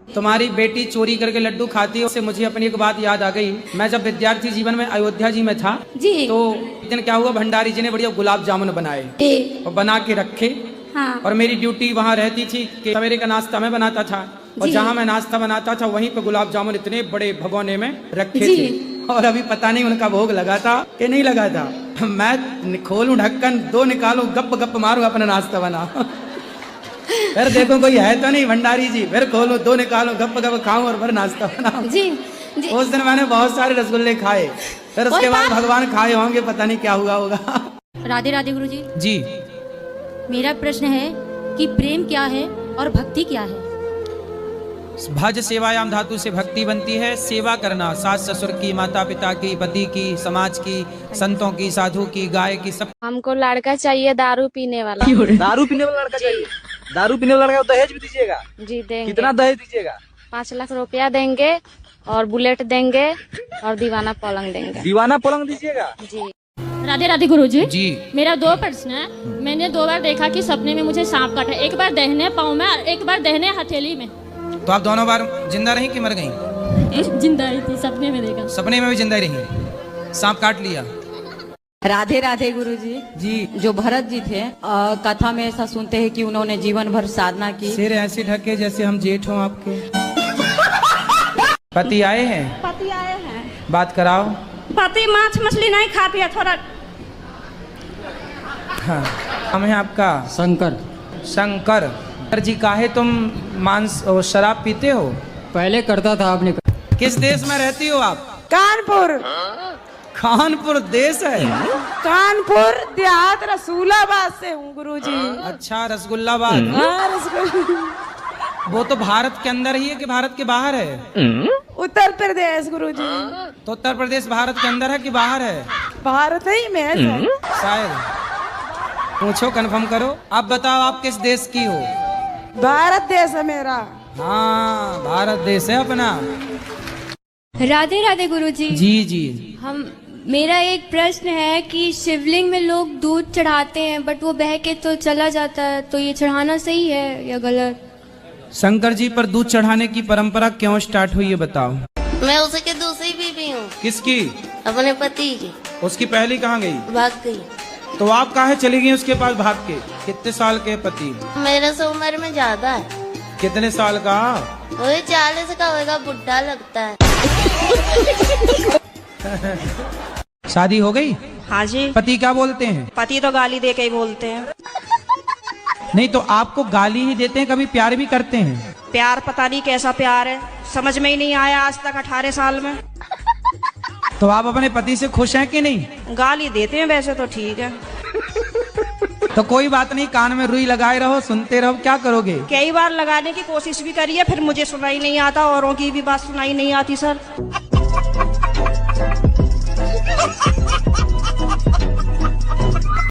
तुम्हारी बेटी चोरी करके लड्डू खाती है, उससे मुझे अपनी एक बात याद आ गई। मैं जब विद्यार्थी जीवन में अयोध्या जी में था जी तो एक दिन क्या हुआ, भंडारी जी ने बढ़िया गुलाब जामुन बनाए और बना के रखे। हाँ। और मेरी ड्यूटी वहाँ रहती थी कि सवेरे का नाश्ता मैं बनाता था और जहाँ मैं नाश्ता बनाता था वहीं पे गुलाब जामुन इतने बड़े भगोने में रखे थे और अभी पता नहीं उनका भोग लगा था कि नहीं लगा था। मैं खोलूं ढक्कन, दो निकालूं, गप गप मारूं, अपना नाश्ता बना फिर देखो कोई है तो नहीं भंडारी जी, फिर खोलूं, दो निकालूं, गप गप खाऊं और फिर नाश्ता बनाऊं। जी जी। उस दिन मैंने बहुत सारे रसगुल्ले खाए, फिर उसके बाद भगवान खाए होंगे, पता नहीं क्या हुआ होगा। राधे राधे गुरुजी जी। मेरा प्रश्न है कि प्रेम क्या है और भक्ति क्या है? भज सेवायाम धातु से भक्ति बनती है। सेवा करना, सास ससुर की, माता पिता की, पति की, समाज की, संतों की, साधु की, गाय की, सब। हमको लड़का चाहिए दारू पीने वाला। दारू पीने वाला लड़का चाहिए? दारू पीने वाला लड़का को दहेज भी दीजिएगा? जी देंगे। कितना दहेज दीजिएगा? 5 लाख रुपया देंगे और बुलेट देंगे और दीवाना पलंग देंगे। दीवाना पलंग दीजिएगा? जी। राधे राधे गुरुजी जी। मेरा 2 प्रश्न है। मैंने 2 बार देखा कि सपने में मुझे सांप काटा, एक बार दाहिने पाँव में और एक बार दाहिने हथेली में। तो आप दोनों बार जिंदा रही कि मर गई? जिंदा ही थी, सपने में देखा। सपने में भी जिंदा रही, सांप काट लिया। राधे राधे गुरुजी जी। जो भरत जी थे, कथा में ऐसा सुनते हैं कि उन्होंने जीवन भर साधना की। सिर ऐसे ढके जैसे हम जेठ हों आपके। पति आए हैं? पति आए हैं। बात कराओ। पति मांस मछली नहीं खाती है, थोड़ा। हाँ। हम है आपका शंकर। शंकर जी। काहे तुम मांस और शराब पीते हो? पहले करता था, आपने किस देश में रहती हो आप? कानपुर। कानपुर देश है? कानपुर देहात रसूलाबाद से हूँ गुरुजी। अच्छा, रसगुल्लाबाद। हाँ, रसगुल्ला। वो तो भारत के अंदर ही है कि भारत के बाहर है? उत्तर प्रदेश गुरुजी। तो उत्तर प्रदेश भारत के अंदर है कि बाहर है? भारत ही में है सर। शायद। पूछो, कंफर्म करो। अब बताओ आप किस देश की हो? भारत देश है मेरा। हाँ, भारत देश है अपना। राधे राधे गुरुजी। जी जी। मेरा एक प्रश्न है कि शिवलिंग में लोग दूध चढ़ाते हैं बट वो बह के तो चला जाता है, तो ये चढ़ाना सही है या गलत? शंकर जी पर दूध चढ़ाने की परंपरा क्यों स्टार्ट हुई ये बताओ। मैं उसके दूसरी बीवी हूँ। किसकी? अपने पति की। उसकी पहली कहाँ गई? भाग गई। तो आप काहे चली गई उसके पास भाग के? कितने साल के पति? मेरे से उम्र में ज्यादा है। कितने साल का? वही 40 का होगा, बुढ़ा लगता है। शादी हो गई? हाँ जी। पति क्या बोलते हैं? पति तो गाली दे के ही बोलते हैं। नहीं तो आपको गाली ही देते हैं, कभी प्यार भी करते हैं? प्यार पता नहीं कैसा प्यार है, समझ में ही नहीं आया आज तक 18 साल में। तो आप अपने पति से खुश हैं कि नहीं? गाली देते हैं वैसे तो ठीक है। तो कोई बात नहीं, कान में रुई लगाए रहो, सुनते रहो। क्या करोगे? कई बार लगाने की कोशिश भी करी है, फिर मुझे सुनाई नहीं आता, औरों की भी बात सुनाई नहीं आती सर।